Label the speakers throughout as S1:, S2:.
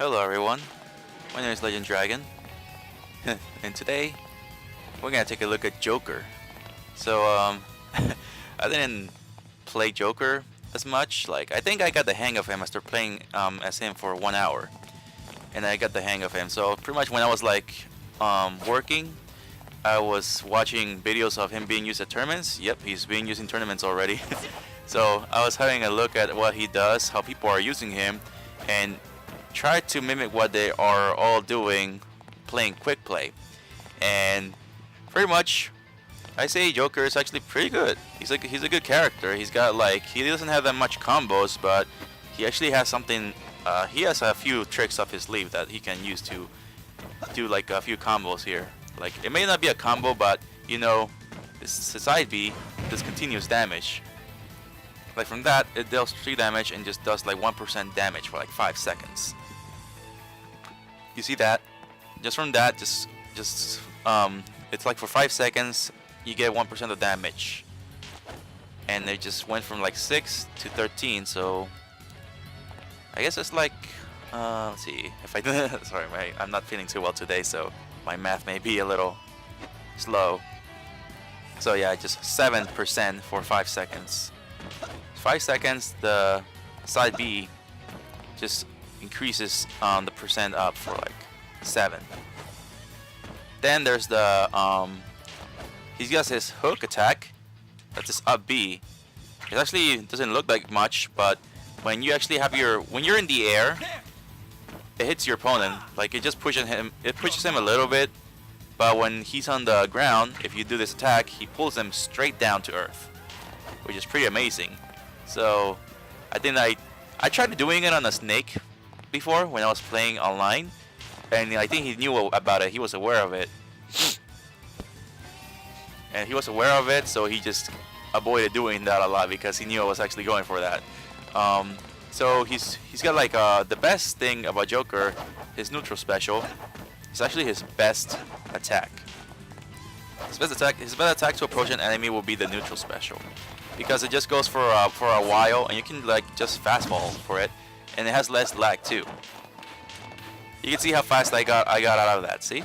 S1: Hello everyone, my name is Legend Dragon, and today we're gonna take a look at Joker. So I didn't play Joker as much. Like I think I got the hang of him after playing as him for 1 hour, and I got the hang of him. So pretty much when I was like working, I was watching videos of him being used at tournaments. Yep, he's being used in tournaments already. So I was having a look at what he does, how people are using him, and try to mimic what they are all doing playing quick play. And pretty much I say Joker is actually pretty good. He's a good character. He doesn't have that much combos, but he actually has something. He has a few tricks up his sleeve that he can use to do like a few combos here. Like it may not be a combo, but you know, this side B does continuous damage. Like from that, it deals 3 damage and just does like 1% damage for like 5 seconds. You see that? Just from that, it's like for 5 seconds, you get 1% of damage. And it just went from like 6 to 13, so I guess it's like, let's see, if I sorry, I'm not feeling too well today, so my math may be a little slow. So yeah, just 7% for 5 seconds. 5 seconds, the side B just increases the percent up for like 7. Then there's the he's got his hook attack. That's his up B. It actually doesn't look like much, but when you actually have when you're in the air, it hits your opponent. Like it just pushes him. It pushes him a little bit, but when he's on the ground, if you do this attack, he pulls him straight down to earth, which is pretty amazing. So I think I tried doing it on a snake before when I was playing online, and I think he knew about it. He was aware of it, and he was aware of it, so he just avoided doing that a lot because he knew I was actually going for that. So he's got like the best thing about Joker, his neutral special. It's actually his best attack. His best attack to approach an enemy will be the neutral special, because it just goes for a while, and you can like just fast fall for it, and it has less lag too. You can see how fast I got out of that. See,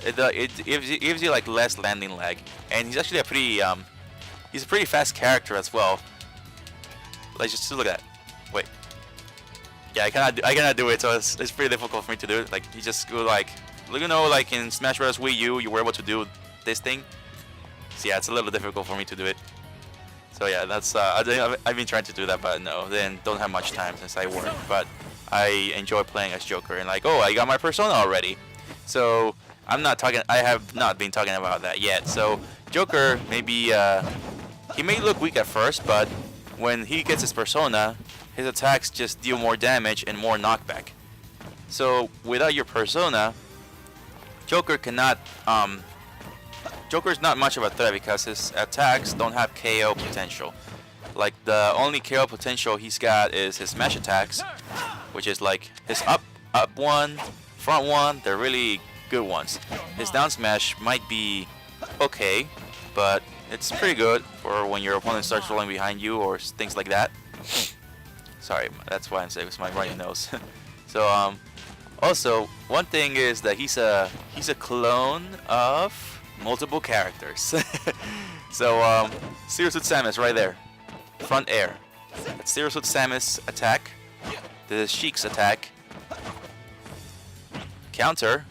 S1: it gives you like less landing lag, and he's actually he's a pretty fast character as well. Like just look at that. Wait, yeah, I cannot do it, so it's pretty difficult for me to do it. Like he just go like, you know, like in Smash Bros. Wii U, you were able to do this thing. So yeah, it's a little difficult for me to do it. So yeah, that's I've been trying to do that, but no, then don't have much time since I work. But I enjoy playing as Joker, and like, oh, I got my persona already. So I have not been talking about that yet. So Joker maybe he may look weak at first, but when he gets his persona, his attacks just deal more damage and more knockback. So without your persona, Joker cannot Joker's not much of a threat because his attacks don't have KO potential. Like the only KO potential he's got is his smash attacks, which is like his up one, front one. They're really good ones. His down smash might be okay, but it's pretty good for when your opponent starts rolling behind you or things like that. Sorry, that's why I'm saying it's my runny nose. So also one thing is that he's a clone of multiple characters. So Zero Suit Samus right there, front air. That's Zero Suit Samus attack. The Sheik's attack. Counter.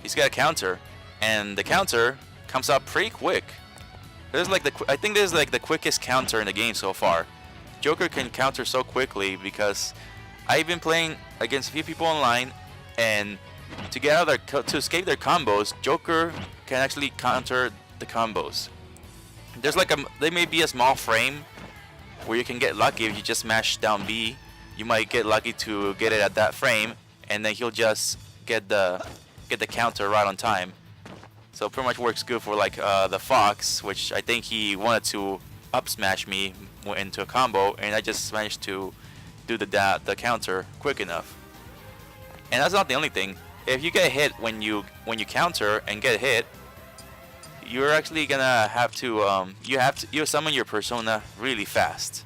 S1: He's got a counter, and the counter comes out pretty quick. I think this is like the quickest counter in the game so far. Joker can counter so quickly because I've been playing against a few people online, and to escape their combos, Joker can actually counter the combos. There may be a small frame where you can get lucky if you just mash down B. You might get lucky to get it at that frame, and then he'll just get the counter right on time. So pretty much works good for like the Fox, which I think he wanted to up smash me into a combo, and I just managed to do the counter quick enough. And that's not the only thing. If you get hit when you counter and get hit, you're actually gonna have to you summon your persona really fast.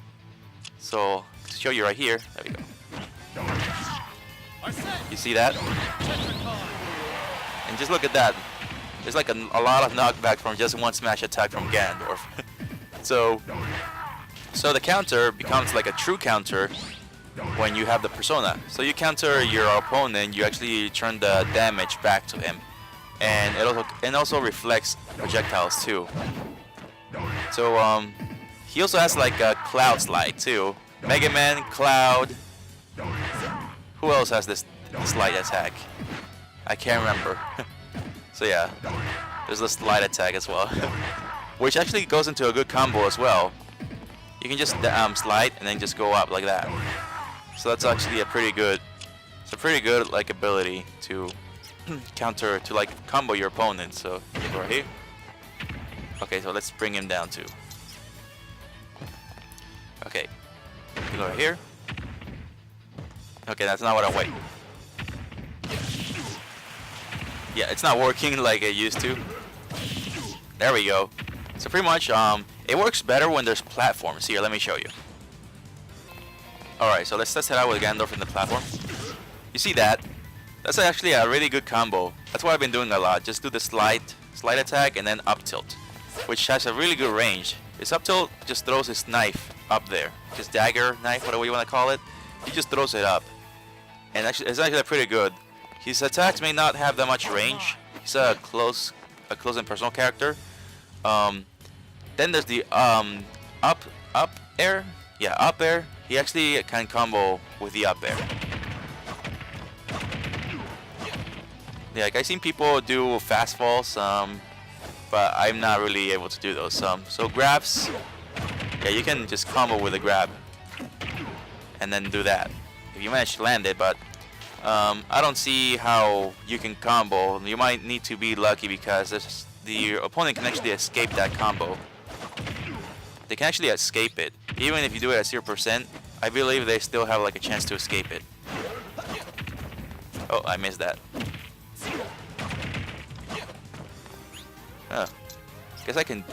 S1: So to show you right here, there we go. You see that? And just look at that. There's like a lot of knockback from just one smash attack from Ganondorf. So the counter becomes like a true counter when you have the persona. So you counter your opponent, you actually turn the damage back to him. And it also reflects projectiles too. So he also has like a Cloud Slide too. Mega Man, Cloud. Who else has this slide attack? I can't remember. So yeah, there's a slide attack as well, which actually goes into a good combo as well. You can just slide and then just go up like that. So that's actually a pretty good like ability to counter, to like combo your opponent. So you go right here. Okay, so let's bring him down too. Okay, you go right here. Okay, that's not what I wait. Yeah, it's not working like it used to. There we go. So pretty much, it works better when there's platforms. Here, let me show you. Alright, so let's test it out with Ganondorf in the platform. You see that? That's actually a really good combo. That's what I've been doing a lot. Just do the slide attack and then up tilt, which has a really good range. His up tilt just throws his knife up there. His dagger knife, whatever you want to call it. He just throws it up. And actually, it's actually pretty good. His attacks may not have that much range. He's a close and personal character. Then there's the up air. Yeah, up air. He actually can combo with the up air. Yeah, like I've seen people do fast falls, but I'm not really able to do those. So grabs. Yeah, you can just combo with a grab and then do that if you manage to land it, but I don't see how you can combo. You might need to be lucky because the opponent can actually escape that combo. They can actually escape it. Even if you do it at 0%, I believe they still have like a chance to escape it. Oh, I missed that. Oh. I can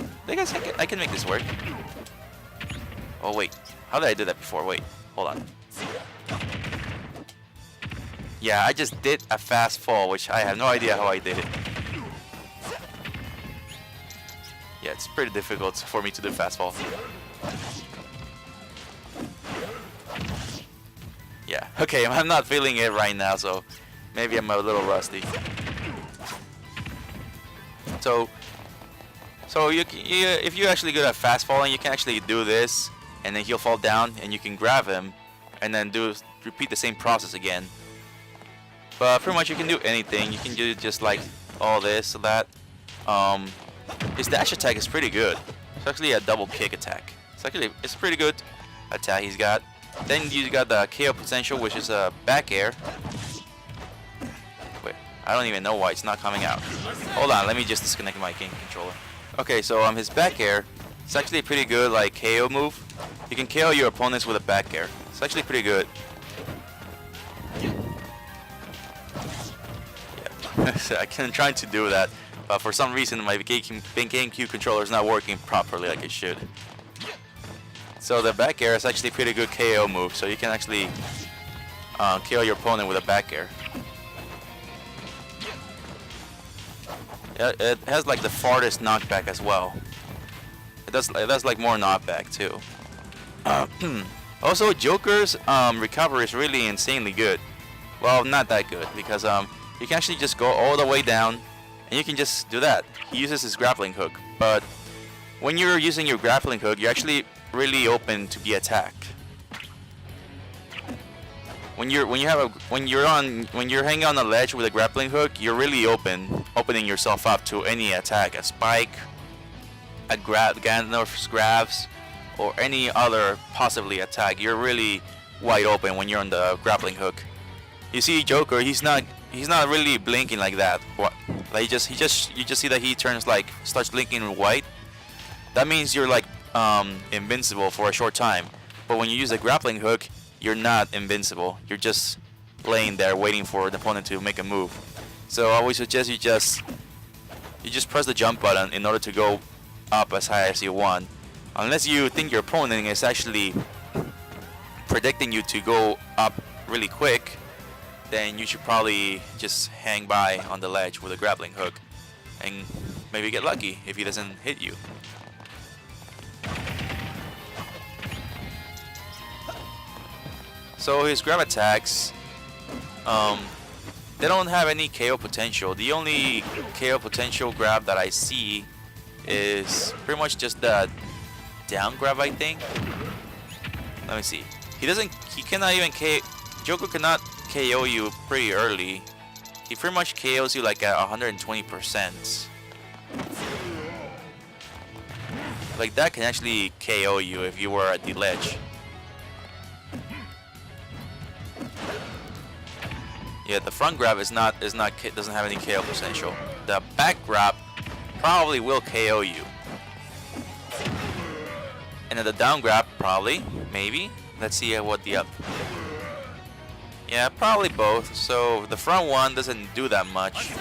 S1: make this work. Oh wait, how did I do that before? Wait, hold on. Yeah, I just did a fast fall, which I have no idea how I did it. Yeah, it's pretty difficult for me to do fast fall. Yeah, okay, I'm not feeling it right now, so maybe I'm a little rusty. So if you actually good at fast falling, you can actually do this, and then he'll fall down, and you can grab him, and then repeat the same process again. But pretty much you can do anything. You can do just like all this or that. His dash attack is pretty good. It's actually a double kick attack. It's pretty good attack he's got. Then you got the KO potential, which is a back air. Wait, I don't even know why it's not coming out. Hold on, let me just disconnect my game controller. Okay, so his back air, it's actually a pretty good like KO move. You can KO your opponents with a back air. It's actually pretty good. I'm trying to do that, but for some reason my GameCube controller is not working properly like it should. So the back air is actually a pretty good KO move, so you can actually KO your opponent with a back air. Yeah, it has like the farthest knockback as well. It does like more knockback too. Also, Joker's recovery is really insanely good. Well, not that good because you can actually just go all the way down and you can just do that. He uses his grappling hook, but when you're using your grappling hook, you're actually really open to be attacked. When you're hanging on a ledge with a grappling hook, you're really opening yourself up to any attack, a spike, a Ganondorf's grabs, or any other possibly attack. You're really wide open when you're on the grappling hook. You see Joker, he's not really blinking like that. Like you just see that he starts blinking white. That means you're like invincible for a short time. But when you use a grappling hook, you're not invincible. You're just laying there waiting for the opponent to make a move. So I always suggest you just press the jump button in order to go up as high as you want. Unless you think your opponent is actually predicting you to go up really quick, then you should probably just hang by on the ledge with a grappling hook and maybe get lucky if he doesn't hit you. So his grab attacks, they don't have any KO potential. The only KO potential grab that I see is pretty much just the down grab, I think. Let me see. He cannot even Joker cannot KO you pretty early. He pretty much KOs you like at 120%. Like that can actually KO you if you were at the ledge. Yeah, the front grab doesn't have any KO potential. The back grab probably will KO you. And then the down grab probably, maybe. Let's see what the up. Yeah, probably both. So the front one doesn't do that much.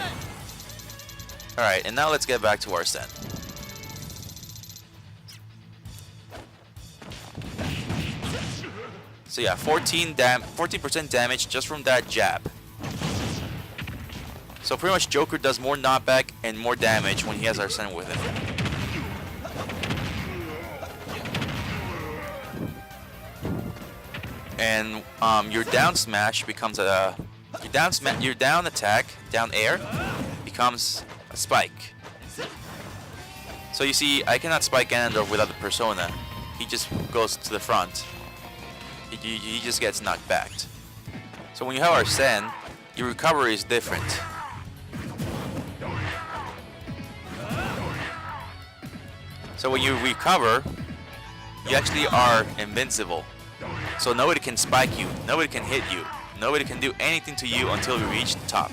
S1: Alright, and now let's get back to our Sen. So yeah, 14% damage just from that jab. So pretty much Joker does more knockback and more damage when he has our Sen with him. And your down smash becomes your down attack, down air, becomes a spike. So you see, I cannot spike Ganondorf without the persona. He just goes to the front. He just gets knocked back. So when you have our Sen, your recovery is different. So when you recover, you actually are invincible. So nobody can spike you, nobody can hit you, nobody can do anything to you until you reach the top.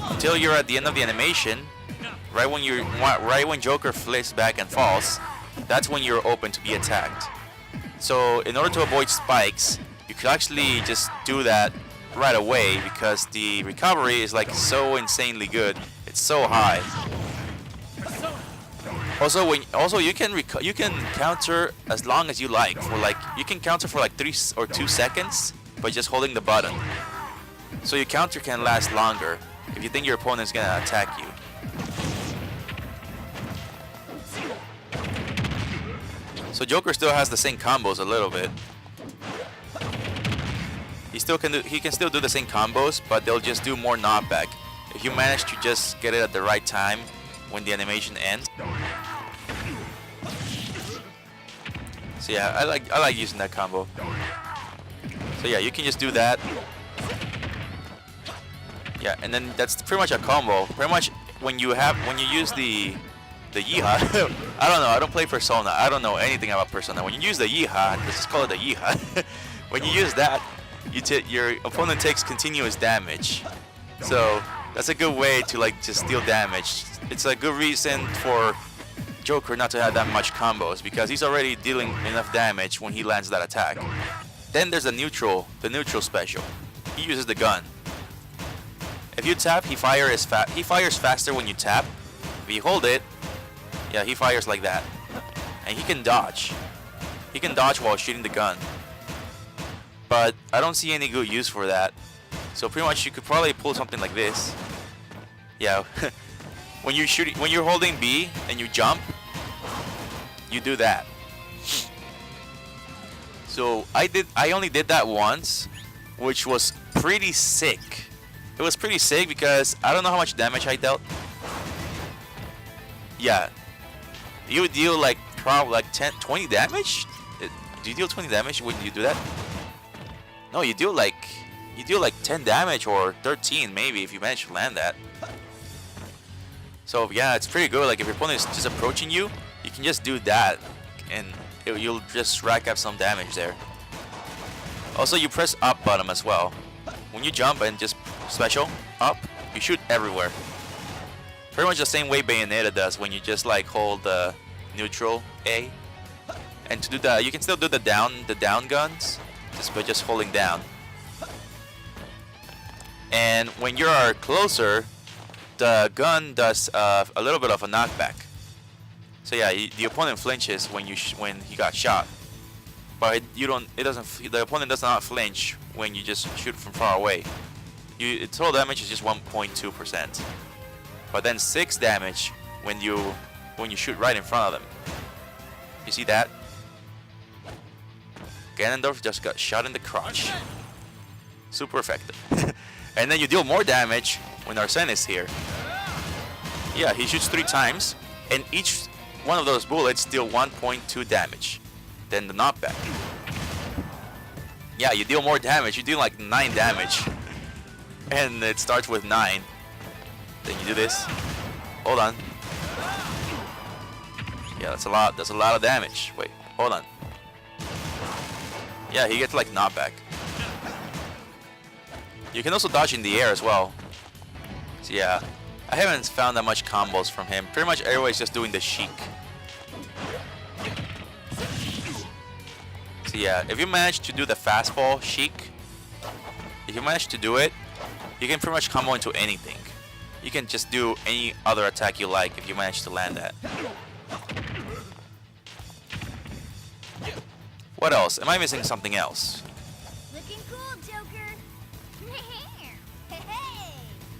S1: Until you're at the end of the animation, right when Joker flips back and falls, that's when you're open to be attacked. So in order to avoid spikes, you could actually just do that right away because the recovery is like so insanely good. It's so high. Also, you can counter as long as you like. You can counter for like 3 or 2 seconds by just holding the button. So your counter can last longer if you think your opponent is gonna attack you. So Joker still has the same combos a little bit. He can still do the same combos, but they'll just do more knockback if you manage to just get it at the right time when the animation ends. So yeah, I like using that combo. So yeah, you can just do that. Yeah, and then that's pretty much a combo. Pretty much when you use the Yeehaw. I don't know. I don't play Persona. I don't know anything about Persona. When you use the Yeehaw, let's just call it the Yeehaw. When you use that, your opponent takes continuous damage. So that's a good way to like just deal damage. It's a good reason for Joker not to have that much combos because he's already dealing enough damage when he lands that attack. Then there's the neutral special. He uses the gun. If you tap, he fires faster when you tap. If you hold it, yeah, he fires like that. And he can dodge. He can dodge while shooting the gun. But I don't see any good use for that. So pretty much you could probably pull something like this. Yeah. When you're holding B and you jump, you do that. So I only did that once, which was pretty sick. It was pretty sick because I don't know how much damage I dealt. Yeah. You would deal like probably like 20 damage? Do you deal 20 damage when you do that? No, you deal like 10 damage or 13 maybe if you manage to land that. So yeah, it's pretty good. Like if your opponent is just approaching you, you can just do that and you'll just rack up some damage there. Also, you press up button as well. When you jump and just special up, you shoot everywhere. Pretty much the same way Bayonetta does when you just like hold the neutral A. And to do that, you can still do the down guns just by just holding down. And when you are closer, the gun does a little bit of a knockback. So yeah, the opponent flinches when he got shot. but the opponent does not flinch when you just shoot from far away. Its total damage is just 1.2%, but then 6 damage when you shoot right in front of them. You see that? Ganondorf just got shot in the crotch. Super effective. And then you deal more damage when Arsene is here. Yeah, he shoots 3 times, and each one of those bullets deal 1.2 damage. Then the knockback. Yeah, you deal more damage. You deal like 9 damage. And it starts with 9. Then you do this. Hold on. Yeah, that's a lot. That's a lot of damage. Wait, hold on. Yeah, he gets like knockback. You can also dodge in the air as well. So yeah, I haven't found that much combos from him. Pretty much everybody's just doing the Sheik. So yeah, if you manage to do the fastball Sheik, if you manage to do it, you can pretty much combo into anything. You can just do any other attack you like if you manage to land that. What else? Am I missing something else?
S2: Looking cool, Joker.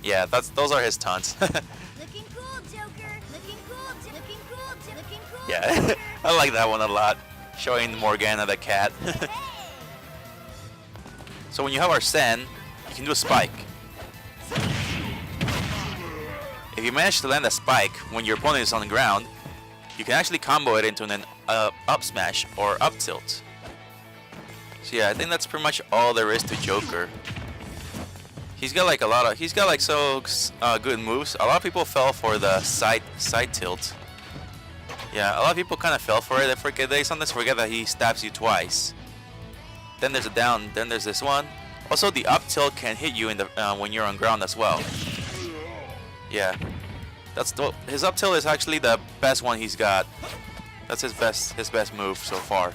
S1: Yeah, those are his taunts.
S2: Looking cool, Joker. Looking cool, looking cool, looking cool.
S1: Yeah, I like that one a lot. Showing Morgana the cat. So when you have Arsene, you can do a spike. If you manage to land a spike when your opponent is on the ground, you can actually combo it into an up smash or up tilt. So yeah, I think that's pretty much all there is to Joker. He's got like so good moves. A lot of people fell for the side tilt. Yeah, a lot of people kind of fell for it. They sometimes forget that he stabs you twice. Then there's a down. Then there's this one. Also, the up tilt can hit you in the when you're on ground as well. Yeah, his up tilt is actually the best one he's got. That's his best move so far.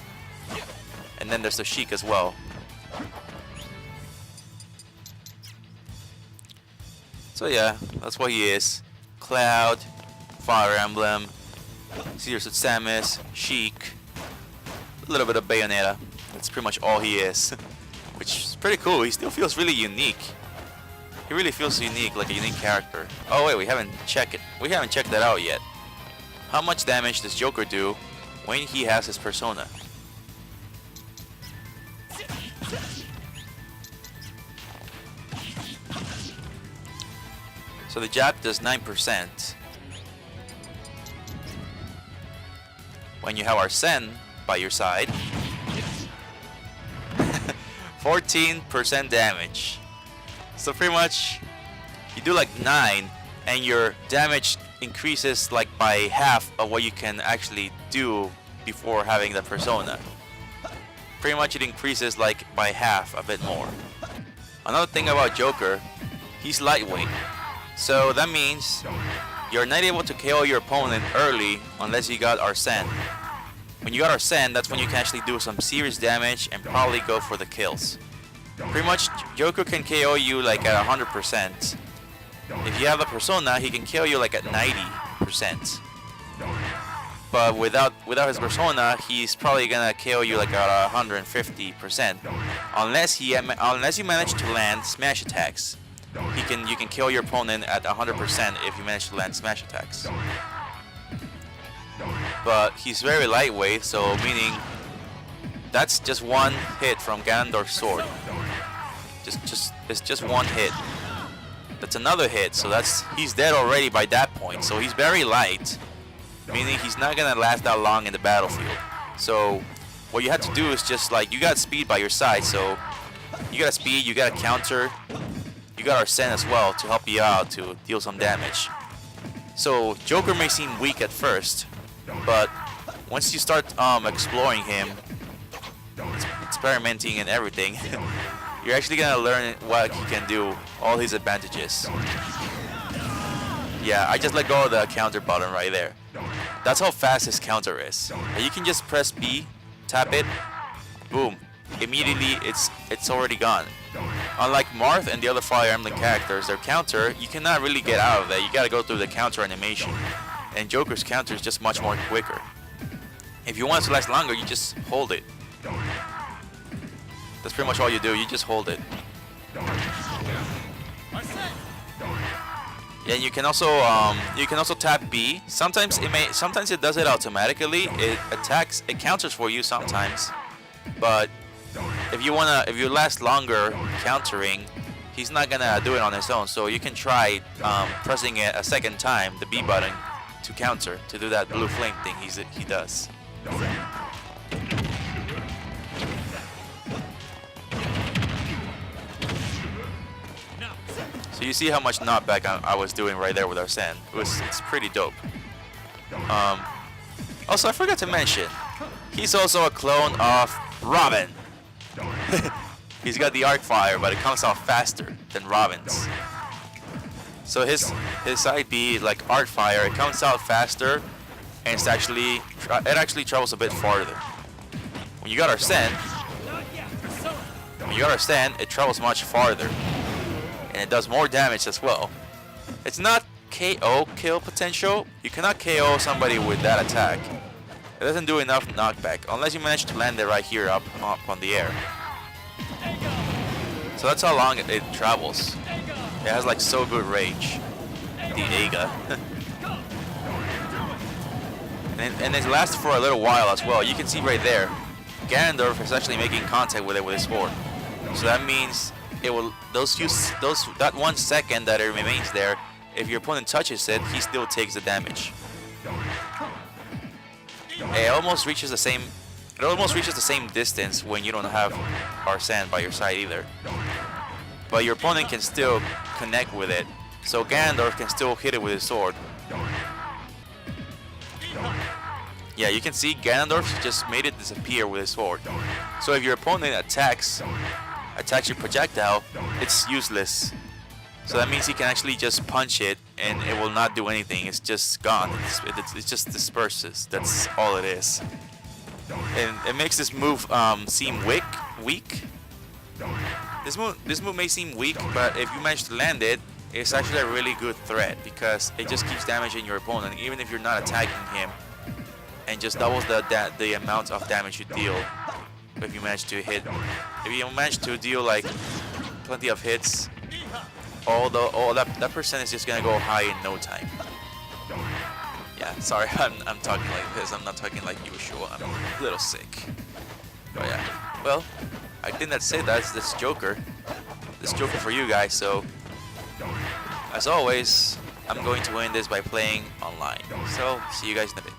S1: And then there's the Sheik as well. So yeah, that's what he is. Cloud, Fire Emblem, Sears of Samus, Sheik, a little bit of Bayonetta. That's pretty much all he is. Which is pretty cool. He still feels really unique. He really feels unique, like a unique character. Oh wait, we haven't checked that out yet. How much damage does Joker do when he has his persona? So the jab does 9%. When you have Arsene by your side, 14% damage. So pretty much you do like 9 and your damage increases like by half of what you can actually do before having the persona. Pretty much it increases like by half, a bit more. Another thing about Joker, he's lightweight. So that means you're not able to KO your opponent early unless you got Arsene. When you got Arsene, that's when you can actually do some serious damage and probably go for the kills. Pretty much Joker can KO you like at 100%. If you have the persona, he can kill you like at 90%. But without his persona, he's probably gonna KO you like at 150%. Unless you manage to land smash attacks. You can kill your opponent at 100% if you manage to land smash attacks. But he's very lightweight, so meaning that's just one hit from Ganondorf's sword. It's just one hit. That's another hit, so he's dead already by that point. So he's very light, meaning he's not gonna last that long in the battlefield. So what you have to do is just like, you got speed by your side, so you got speed, you got a counter, you got Arsene as well to help you out to deal some damage. So Joker may seem weak at first, but once you start exploring him, experimenting and everything, you're actually gonna learn what he can do, all his advantages. Yeah, I just let go of the counter button right there. That's how fast his counter is. You can just press B, tap it, boom. Immediately it's already gone. Unlike Marth and the other Fire Emblem characters, their counter, you cannot really get out of that. You gotta go through the counter animation. And Joker's counter is just much more quicker. If you want it to last longer, you just hold it. That's pretty much all you do. You just hold it. Yeah, you can also tap B. Sometimes it does it automatically. It attacks, it counters for you sometimes. But if you last longer countering, he's not gonna do it on his own. So you can try pressing it a second time, the B button, to counter, to do that blue flame thing he does. So you see how much knockback I was doing right there with Arsene. It's pretty dope. Also, I forgot to mention, he's also a clone of Robin. He's got the arc fire, but it comes out faster than Robin's. So his side B, like arc fire, it comes out faster, and it actually travels a bit farther. When you got Arsene, it travels much farther, and it does more damage as well. It's not KO kill potential. You cannot KO somebody with that attack. It doesn't do enough knockback unless you manage to land it right here up on the air. So that's how long it travels. It has like so good range. The Aga. and it lasts for a little while as well. You can see right there, Ganondorf is actually making contact with it with his sword. So that means it will that 1 second that it remains there, if your opponent touches it, he still takes the damage. It almost reaches the same distance when you don't have Arsene by your side either. But your opponent can still connect with it, so Ganondorf can still hit it with his sword. Yeah, you can see Ganondorf just made it disappear with his sword. So if your opponent attacks your projectile, it's useless. So that means he can actually just punch it and it will not do anything. It's just gone. It just disperses. That's all it is. And it makes this move seem weak. This move may seem weak, but if you manage to land it, it's actually a really good threat because it just keeps damaging your opponent, even if you're not attacking him, and just doubles the amount of damage you deal. If you manage to hit, if you manage to deal like plenty of hits, that percent is just gonna go high in no time. Yeah, sorry, I'm talking like this. I'm not talking like usual. I'm a little sick. But yeah, well, I think that's it. That's this Joker for you guys. So, as always, I'm going to win this by playing online. So, see you guys in a bit.